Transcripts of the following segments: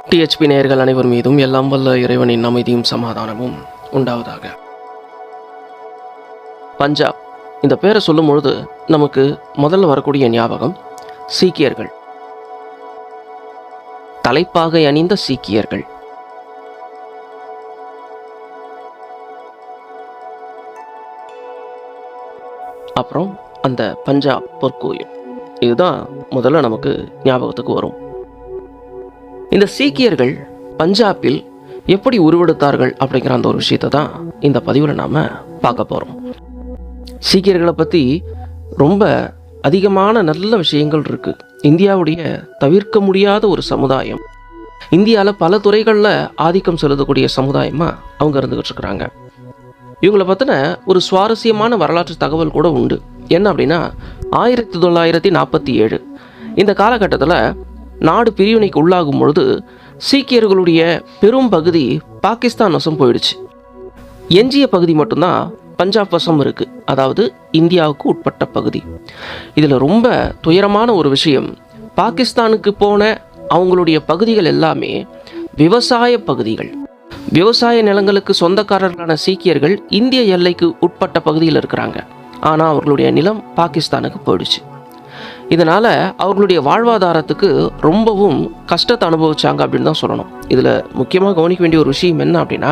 DHP நேயர்கள் அனைவர் மீதும் எல்லாம் வல்ல இறைவனின் அமைதியும் சமாதானமும் உண்டாவதாக. பஞ்சாப் இந்த பேரை சொல்லும் பொழுது நமக்கு முதல்ல வரக்கூடிய ஞாபகம் சீக்கியர்கள், தலைப்பாகை அணிந்த சீக்கியர்கள். அப்புறம் அந்த பஞ்சாப் பொற்கோயில், இதுதான் முதல்ல நமக்கு ஞாபகத்துக்கு வரும். இந்த சீக்கியர்கள் பஞ்சாபில் எப்படி உருவெடுத்தார்கள் அப்படிங்கிற அந்த ஒரு விஷயத்தை தான் இந்த பதிவில் நாம் பார்க்க போகிறோம். சீக்கியர்களை பற்றி ரொம்ப அதிகமான நல்ல விஷயங்கள் இருக்குது. இந்தியாவுடைய தவிர்க்க முடியாத ஒரு சமுதாயம். இந்தியாவில் பல துறைகளில் ஆதிக்கம் செலுத்தக்கூடிய சமுதாயமாக அவங்க இருந்துகிட்டு இருக்கிறாங்க. இவங்களை பற்றின ஒரு சுவாரஸ்யமான வரலாற்று தகவல் கூட உண்டு. என்ன அப்படின்னா, 1947 இந்த காலகட்டத்தில் நாடு பிரிவினைக்கு உள்ளாகும் பொழுது சீக்கியர்களுடைய பெரும் பகுதி பாகிஸ்தான் வசம் போயிடுச்சு. எஞ்சிய பகுதி மட்டும்தான் பஞ்சாப் வசம் இருக்குது, அதாவது இந்தியாவுக்கு உட்பட்ட பகுதி. இதில் ரொம்ப துயரமான ஒரு விஷயம், பாகிஸ்தானுக்கு போன அவங்களுடைய பகுதிகள் எல்லாமே விவசாய பகுதிகள். விவசாய நிலங்களுக்கு சொந்தக்காரர்களான சீக்கியர்கள் இந்திய எல்லைக்கு உட்பட்ட பகுதியில் இருக்கிறாங்க. ஆனால் அவர்களுடைய நிலம் பாகிஸ்தானுக்கு போயிடுச்சு. இதனால் அவர்களுடைய வாழ்வாதாரத்துக்கு ரொம்பவும் கஷ்டத்தை அனுபவிச்சாங்க அப்படின்னு தான் சொல்லணும். இதில் முக்கியமாக கவனிக்க வேண்டிய ஒரு விஷயம் என்ன அப்படின்னா,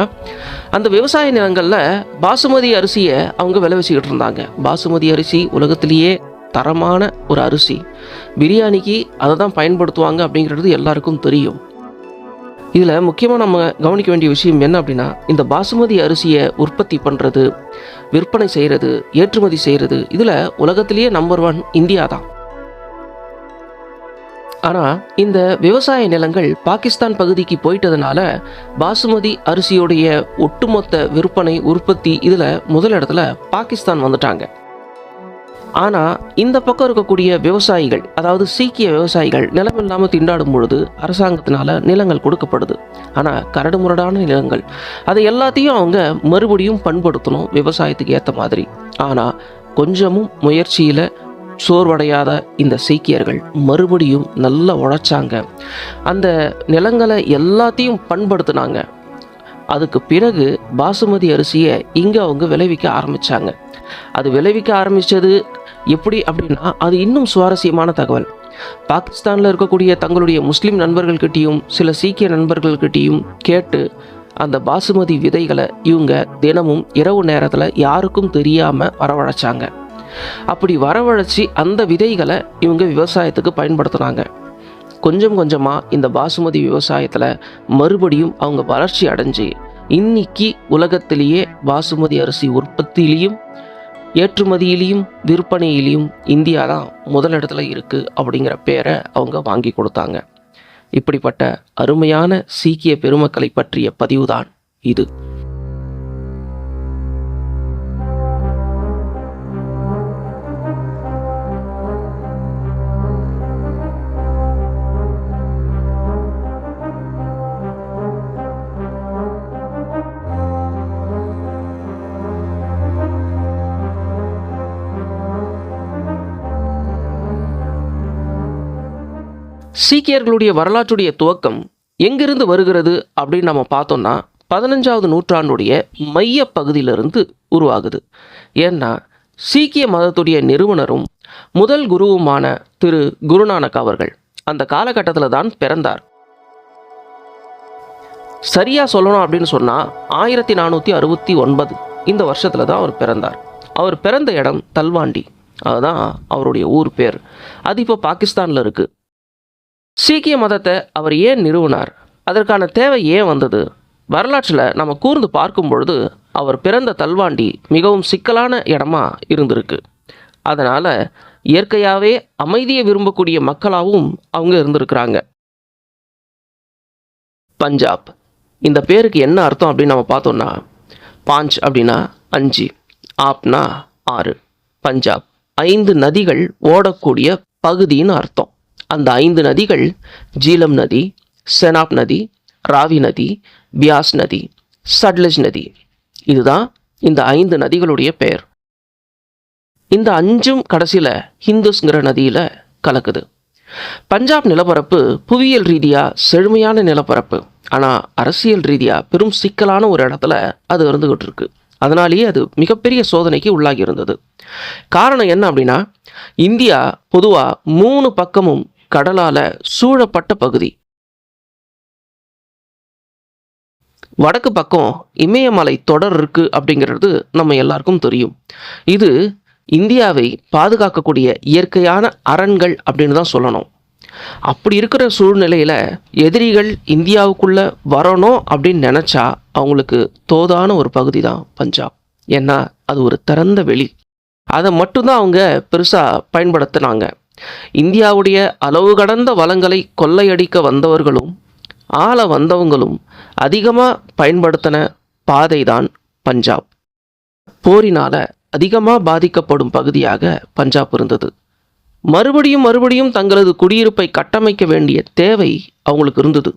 அந்த விவசாய நிலங்களில் பாசுமதி அரிசியை அவங்க விளைவிச்சுக்கிட்டு இருந்தாங்க. பாசுமதி அரிசி உலகத்திலேயே தரமான ஒரு அரிசி. பிரியாணிக்கு அதை தான் பயன்படுத்துவாங்க அப்படிங்கிறது எல்லாருக்கும் தெரியும். இதில் முக்கியமாக நம்ம கவனிக்க வேண்டிய விஷயம் என்ன அப்படின்னா, இந்த பாசுமதி அரிசியை உற்பத்தி பண்ணுறது, விற்பனை செய்கிறது, ஏற்றுமதி செய்கிறது, இதில் உலகத்திலேயே நம்பர் 1 இந்தியா தான். ஆனால் இந்த விவசாய நிலங்கள் பாகிஸ்தான் பகுதிக்கு போயிட்டதுனால பாசுமதி அரிசியோடைய ஒட்டுமொத்த விற்பனை, உற்பத்தி இதில் முதல் இடத்துல பாகிஸ்தான் வந்துட்டாங்க. ஆனால் இந்த பக்கம் இருக்கக்கூடிய விவசாயிகள், அதாவது சீக்கிய விவசாயிகள் நிலம் இல்லாமல் திண்டாடும் பொழுது அரசாங்கத்தினால நிலங்கள் கொடுக்கப்படுது. ஆனால் கரடு முரடான நிலங்கள், அதை எல்லாத்தையும் அவங்க மறுபடியும் பண்படுத்தணும் விவசாயத்துக்கு ஏற்ற மாதிரி. ஆனால் கொஞ்சமும் முயற்சியில் சோர்வடையாத இந்த சீக்கியர்கள் மறுபடியும் நல்லா உழைச்சாங்க. அந்த நிலங்களை எல்லாத்தையும் பண்படுத்தினாங்க. அதுக்கு பிறகு பாசுமதி அரிசியை இங்கே அவங்க விளைவிக்க ஆரம்பித்தாங்க. அது விளைவிக்க ஆரம்பித்தது எப்படி அப்படின்னா, அது இன்னும் சுவாரஸ்யமான தகவல். பாகிஸ்தானில் இருக்கக்கூடிய தங்களுடைய முஸ்லீம் நண்பர்கள்கிட்டையும் சில சீக்கிய நண்பர்கள்கிட்டையும் கேட்டு அந்த பாசுமதி விதைகளை இவங்க தினமும் இரவு நேரத்தில் யாருக்கும் தெரியாமல் வரவழைச்சாங்க. அப்படி வரவழைச்சி அந்த விதைகளை இவங்க விவசாயத்துக்கு பயன்படுத்தினாங்க. கொஞ்சம் கொஞ்சமாக இந்த பாசுமதி விவசாயத்தில் மறுபடியும் அவங்க வளர்ச்சி அடைஞ்சு இன்னைக்கு உலகத்திலேயே பாசுமதி அரிசி உற்பத்தியிலையும் ஏற்றுமதியிலையும் விற்பனையிலையும் இந்தியா தான் முதலிடத்துல இருக்குது அப்படிங்கிற பேரை அவங்க வாங்கி கொடுத்தாங்க. இப்படிப்பட்ட அருமையான சீக்கிய பெருமக்களை பற்றிய பதிவுதான் இது. சீக்கியர்களுடைய வரலாற்றுடைய துவக்கம் எங்கிருந்து வருகிறது அப்படின்னு நம்ம பார்த்தோம்னா, 15வது நூற்றாண்டுடைய மைய பகுதியிலிருந்து உருவாகுது. ஏன்னா சீக்கிய மதத்துடைய நிறுவனரும் முதல் குருவுமான திரு குருநானக் அவர்கள் அந்த காலகட்டத்தில் தான் பிறந்தார். சரியாக சொல்லணும் அப்படின்னு சொன்னால் 1469 இந்த வருஷத்தில் தான் அவர் பிறந்தார். அவர் பிறந்த இடம் தல்வாண்டி, அதுதான் அவருடைய ஊர் பேர். அது இப்போ பாகிஸ்தானில் இருக்குது. சீக்கிய மதத்தை அவர் ஏன் நிறுவினார், அதற்கான தேவை ஏன் வந்தது, வரலாற்றில் நம்ம கூர்ந்து பார்க்கும் பொழுது அவர் பிறந்த தல்வாண்டி மிகவும் சிக்கலான இடமா இருந்திருக்கு. அதனால் இயற்கையாகவே அமைதியை விரும்பக்கூடிய மக்களாகவும் அவங்க இருந்திருக்கிறாங்க. பஞ்சாப் இந்த பேருக்கு என்ன அர்த்தம் அப்படின்னு நம்ம பார்த்தோம்னா, பாஞ்ச் அப்படின்னா 5, ஆப்னா 6. பஞ்சாப் 5 நதிகள் ஓடக்கூடிய பகுதின்னு அர்த்தம். அந்த 5 நதிகள் ஜீலம் நதி, செனாப் நதி, ராவி நதி, பியாஸ் நதி, சட்லஜ் நதி. இதுதான் இந்த 5 நதிகளுடைய பெயர். இந்த 5ம் கடைசியில் ஹிந்துஸ்ங்கிற நதியில் கலக்குது. பஞ்சாப் நிலப்பரப்பு புவியியல் ரீதியாக செழுமையான நிலப்பரப்பு, ஆனால் அரசியல் ரீதியாக பெரும் சிக்கலான ஒரு இடத்துல அது இருந்துகிட்டு இருக்கு. அதனாலேயே அது மிகப்பெரிய சோதனைக்கு உள்ளாகி இருந்தது. காரணம் என்ன அப்படின்னா, இந்தியா பொதுவாக 3 பக்கமும் கடலால் சூழப்பட்ட பகுதி. வடக்கு பக்கம் இமயமலை தொடர் இருக்கு அப்படிங்கிறது நம்ம எல்லாருக்கும் தெரியும். இது இந்தியாவை பாதுகாக்கக்கூடிய இயற்கையான அரண்கள் அப்படின்னு தான் சொல்லணும். அப்படி இருக்கிற சூழ்நிலையில் எதிரிகள் இந்தியாவுக்குள்ள வரணும் அப்படின்னு நினச்சா அவங்களுக்கு தோதான ஒரு பகுதி தான் பஞ்சாப். ஏன்னா அது ஒரு திறந்த வெளி. அதை மட்டும்தான் அவங்க பெருசாக பயன்படுத்தினாங்க. இந்தியாவுடைய அளவு கடந்த வளங்களை கொள்ளையடிக்க வந்தவர்களும் ஆள வந்தவங்களும் அதிகமாக பயன்படுத்தின பாதை தான் பஞ்சாப். போரினால் அதிகமாக பாதிக்கப்படும் பகுதியாக பஞ்சாப் இருந்தது. மறுபடியும் தங்களது குடியிருப்பை கட்டமைக்க வேண்டிய தேவை அவங்களுக்கு இருந்தது.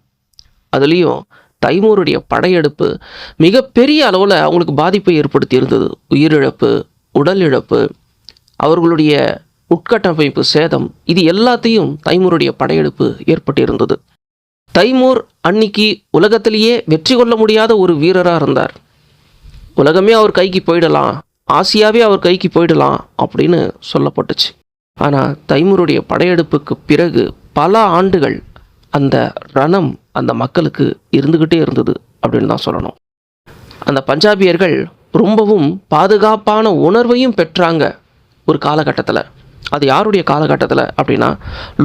அதுலேயும் தைமூருடைய படையெடுப்பு மிகப்பெரிய அளவில் அவங்களுக்கு பாதிப்பை ஏற்படுத்தி இருந்தது. உயிரிழப்பு, உடல் இழப்பு, அவர்களுடைய உட்கட்டமைப்பு சேதம், இது எல்லாத்தையும் தைமூருடைய படையெடுப்பு ஏற்பட்டிருந்தது. தைமூர் அன்னைக்கு உலகத்திலேயே வெற்றி கொள்ள முடியாத ஒரு வீரராக இருந்தார். உலகமே அவர் கைக்கு போயிடலாம், ஆசியாவே அவர் கைக்கு போயிடலாம் அப்படின்னு சொல்லப்பட்டுச்சு. ஆனால் தைமூருடைய படையெடுப்புக்கு பிறகு பல ஆண்டுகள் அந்த ரணம் அந்த மக்களுக்கு இருந்துக்கிட்டே இருந்தது அப்படின்னு தான் சொல்லணும். அந்த பஞ்சாபியர்கள் ரொம்பவும் பாதுகாப்பான உணர்வையும் பெற்றாங்க ஒரு காலகட்டத்தில். அது யாருடைய காலகட்டத்தில் அப்படின்னா,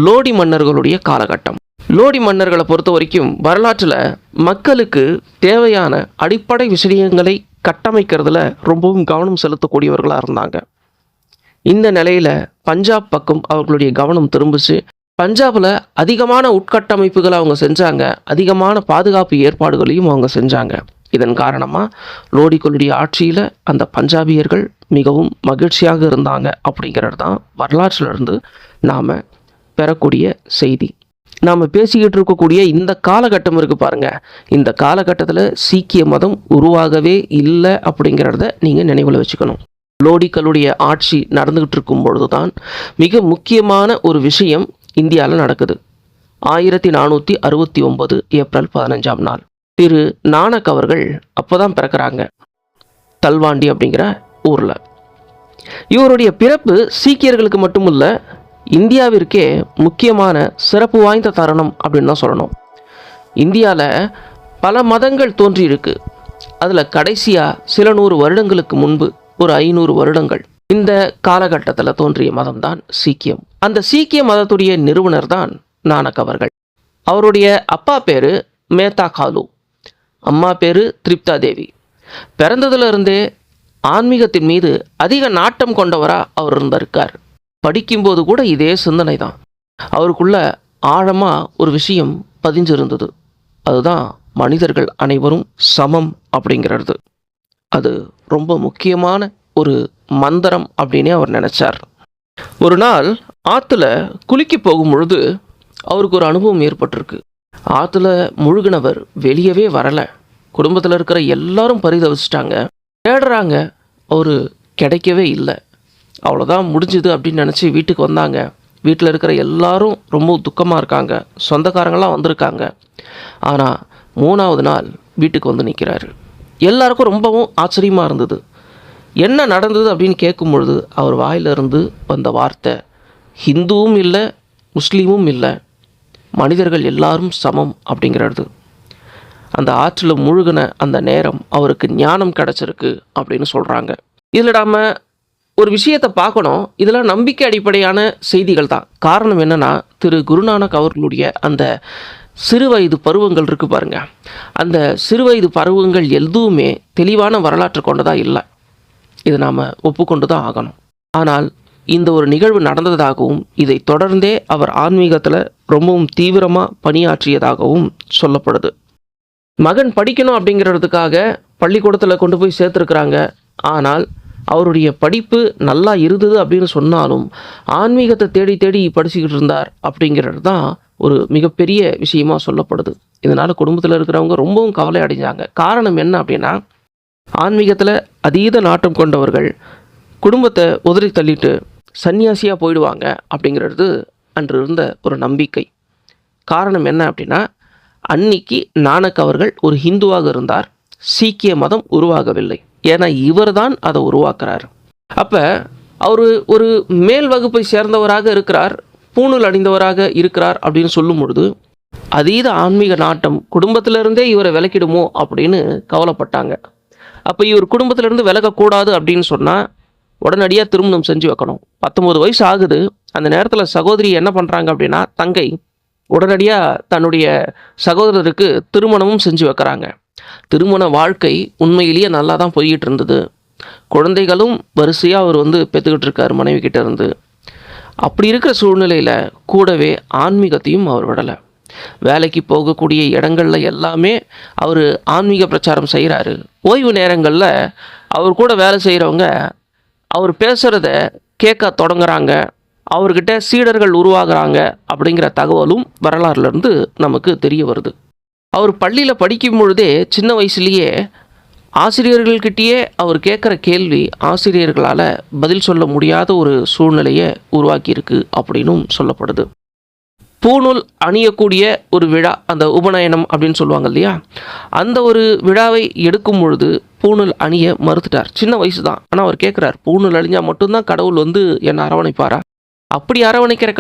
லோடி மன்னர்களுடைய காலகட்டம். லோடி மன்னர்களை பொறுத்த வரைக்கும் வரலாற்றில் மக்களுக்கு தேவையான அடிப்படை விஷயங்களை கட்டமைக்கிறதுல ரொம்பவும் கவனம் செலுத்தக்கூடியவர்களாக இருந்தாங்க. இந்த நிலையில் பஞ்சாப் பக்கம் அவர்களுடைய கவனம் திரும்பிச்சு. பஞ்சாபில் அதிகமான உட்கட்டமைப்புகளை அவங்க செஞ்சாங்க, அதிகமான பாதுகாப்பு ஏற்பாடுகளையும் அவங்க செஞ்சாங்க. இதன் காரணமாக லோடிகளுடைய ஆட்சியில் அந்த பஞ்சாபியர்கள் மிகவும் மகிழ்ச்சியாக இருந்தாங்க அப்படிங்கிறது தான் வரலாற்றிலிருந்து நாம் பெறக்கூடிய செய்தி. நாம் பேசிக்கிட்டு இருக்கக்கூடிய இந்த காலகட்டம் இருக்குது பாருங்கள், இந்த காலகட்டத்தில் சீக்கிய மதம் உருவாகவே இல்லை அப்படிங்கிறத நீங்கள் நினைவில் வச்சுக்கணும். லோடிகளுடைய ஆட்சி நடந்துகிட்டு இருக்கும் பொழுது தான் மிக முக்கியமான ஒரு விஷயம் இந்தியாவில் நடக்குது. 1469 ஏப்ரல் 15ஆம் நாள் திரு நானக் அவர்கள் அப்போ தான் பிறக்கிறாங்க, தல்வாண்டி அப்படிங்கிற ஊரில். இவருடைய பிறப்பு சீக்கியர்களுக்கு மட்டுமல்ல, இந்தியாவிற்கே முக்கியமான சிறப்பு வாய்ந்த தருணம் அப்படின்னு தான் சொல்லணும். இந்தியாவில் பல மதங்கள் தோன்றியிருக்கு. அதில் கடைசியாக சில 100 வருடங்களுக்கு முன்பு, ஒரு 500 வருடங்கள், இந்த காலகட்டத்தில் தோன்றிய மதம் தான் சீக்கியம். அந்த சீக்கிய மதத்துடைய நிறுவனர் தான் நானக் அவர்கள். அவருடைய அப்பா பேர் மேத்தா காலு, அம்மா பேர் திரிப்தா தேவி. பிறந்ததுலேருந்தே ஆன்மீகத்தின் மீது அதிக நாட்டம் கொண்டவராக அவர் இருந்திருக்கார். படிக்கும்போது கூட இதே சிந்தனை தான் அவருக்குள்ள ஆழமாக ஒரு விஷயம் பதிஞ்சிருந்தது. அதுதான் மனிதர்கள் அனைவரும் சமம் அப்படிங்கிறது. அது ரொம்ப முக்கியமான ஒரு மந்திரம் அப்படின்னே அவர் நினச்சார். ஒரு நாள் ஆற்றுல குளிக்க போகும் பொழுது அவருக்கு ஒரு அனுபவம் ஏற்பட்டிருக்கு. ஆற்றுல முழுகினவர் வெளியவே வரலை. குடும்பத்தில் இருக்கிற எல்லாரும் பரிதவிச்சிட்டாங்க, தேடுறாங்க, அவர் கிடைக்கவே இல்லை. அவ்வளோதான் முடிஞ்சுது அப்படின்னு நினச்சி வீட்டுக்கு வந்தாங்க. வீட்டில் இருக்கிற எல்லாரும் ரொம்ப துக்கமாக இருக்காங்க, சொந்தக்காரங்களாம் வந்திருக்காங்க. ஆனால் 3ஆவது நாள் வீட்டுக்கு வந்து நிற்கிறாரு. எல்லாருக்கும் ரொம்பவும் ஆச்சரியமாக இருந்தது. என்ன நடந்தது அப்படின்னு கேட்கும் பொழுது அவர் வாயிலிருந்து வந்த வார்த்தை, ஹிந்துவும் இல்லை முஸ்லீமும் இல்லை, மனிதர்கள் எல்லாரும் சமம் அப்படிங்கிறது. அந்த ஆற்றில் முழுகின அந்த நேரம் அவருக்கு ஞானம் கிடச்சிருக்கு அப்படின்னு சொல்கிறாங்க. இதில் நாம் ஒரு விஷயத்தை பார்க்கணும், இதெல்லாம் நம்பிக்கை அடிப்படையான செய்திகள் தான். காரணம் என்னென்னா, திரு குருநானக் அவர்களுடைய அந்த சிறுவயது பருவங்கள் இருக்குது பாருங்க, அந்த சிறுவயது பருவங்கள் எதுவுமே தெளிவான வரலாற்று கொண்டதாக இல்லை. இதை நாம் ஒப்புக்கொண்டு தான் ஆகணும். ஆனால் இந்த ஒரு நிகழ்வு நடந்ததாகவும் இதை தொடர்ந்தே அவர் ஆன்மீகத்தில் ரொம்பவும் தீவிரமாக பணியாற்றியதாகவும் சொல்லப்படுது. மகன் படிக்கணும் அப்படிங்கிறதுக்காக பள்ளிக்கூடத்தில் கொண்டு போய் சேர்த்துருக்குறாங்க. ஆனால் அவருடைய படிப்பு நல்லா இருந்தது அப்படின்னு சொன்னாலும் ஆன்மீகத்தை தேடி தேடி படிச்சுக்கிட்டு இருந்தார் அப்படிங்கிறது தான் ஒரு மிகப்பெரிய விஷயமா சொல்லப்படுது. இதனால் குடும்பத்தில் இருக்கிறவங்க ரொம்பவும் கவலை அடைஞ்சாங்க. காரணம் என்ன அப்படின்னா, ஆன்மீகத்தில் அதீத நாட்டம் கொண்டவர்கள் குடும்பத்தை உதறி தள்ளிட்டு சன்னியாசியாக போயிடுவாங்க அப்படிங்கிறது அன்று இருந்த ஒரு நம்பிக்கை. காரணம் என்ன அப்படின்னா, அன்னைக்கு நானக் அவர்கள் ஒரு ஹிந்துவாக இருந்தார். சீக்கிய மதம் உருவாகவில்லை. ஏன்னா இவர் தான் அதை உருவாக்குறார். அப்போ அவர் ஒரு மேல் வகுப்பை சேர்ந்தவராக இருக்கிறார், பூணூல் அணிந்தவராக இருக்கிறார் அப்படின்னு சொல்லும் பொழுது அதீத ஆன்மீக நாட்டம் குடும்பத்திலிருந்தே இவரை விலக்கிடுமோ அப்படின்னு கவலைப்பட்டாங்க. அப்போ இவர் குடும்பத்திலேருந்து விலகக்கூடாது அப்படின்னு சொன்னால் உடனடியாக திருமணம் செஞ்சு வைக்கணும். 19 வயசு ஆகுது. அந்த நேரத்தில் சகோதரி என்ன பண்ணுறாங்க அப்படின்னா, தங்கை உடனடியாக தன்னுடைய சகோதரருக்கு திருமணமும் செஞ்சு வைக்கிறாங்க. திருமண வாழ்க்கை உண்மையிலேயே நல்லா தான் போய்கிட்டு இருந்தது. குழந்தைகளும் வரிசையாக அவர் பெற்றுக்கிட்டு இருக்கார் மனைவி கிட்ட இருந்து. அப்படி இருக்கிற சூழ்நிலையில் கூடவே ஆன்மீகத்தையும் அவர் விடலை. வேலைக்கு போகக்கூடிய இடங்களில் எல்லாமே அவர் ஆன்மீக பிரச்சாரம் செய்கிறாரு. ஓய்வு நேரங்களில் அவர் கூட வேலை செய்கிறவங்க அவர் பேசுகிறத கேட்க தொடங்குறாங்க. அவர்கிட்ட சீடர்கள் உருவாகிறாங்க அப்படிங்கிற தகவலும் வரலாறுலேருந்து நமக்கு தெரிய வருது. அவர் பள்ளியில் படிக்கும் பொழுதே சின்ன வயசுலேயே ஆசிரியர்கள்கிட்டயே அவர் கேட்குற கேள்வி ஆசிரியர்களால் பதில் சொல்ல முடியாத ஒரு சூழ்நிலையை உருவாக்கியிருக்கு அப்படின்னும் சொல்லப்படுது. பூணூல் அணியக்கூடிய ஒரு விழா, அந்த உபநயனம் அப்படின்னு சொல்லுவாங்க இல்லையா, அந்த ஒரு விழாவை எடுக்கும் பொழுது பூணூல் அணிய மறுத்துட்டார். சின்ன வயசு தான். ஆனால் அவர் கேட்குறார், பூணூல் அணிஞ்சால் மட்டும்தான் கடவுள் என்னை அரவணைப்பாரா? அப்படி அரவணைக்கிற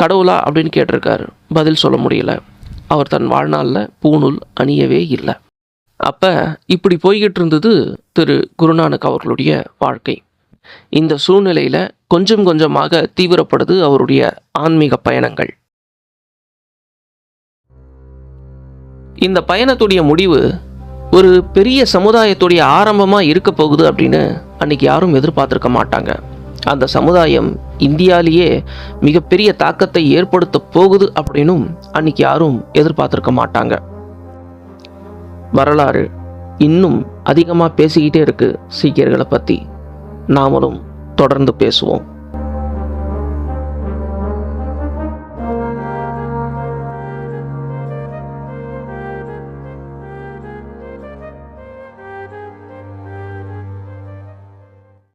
கடவுளா அப்படின்னு கேட்டிருக்காரு. பதில் சொல்ல முடியல. அவர் தன் வாழ்நாளில் பூணூல் அணியவே இல்லை. அப்போ இப்படி போய்கிட்டு இருந்தது திரு குருநானக் அவர்களுடைய வாழ்க்கை. இந்த சூழ்நிலையில் கொஞ்சம் கொஞ்சமாக தீவிரப்படுது அவருடைய ஆன்மீக பயணங்கள். இந்த பயணத்துடைய முடிவு ஒரு பெரிய சமுதாயத்துடைய ஆரம்பமாக இருக்க போகுது அப்படின்னு அன்னைக்கு யாரும் எதிர்பார்த்துருக்க மாட்டாங்க. அந்த சமுதாயம் இந்தியாவிலேயே மிகப்பெரிய தாக்கத்தை ஏற்படுத்த போகுது அப்படின்னும் அன்னைக்கு யாரும் எதிர்பார்த்துருக்க மாட்டாங்க. வரலாறு இன்னும் அதிகமாக பேசிக்கிட்டே இருக்கு சீக்கியர்களை பற்றி. நாமளும் தொடர்ந்து பேசுவோம்.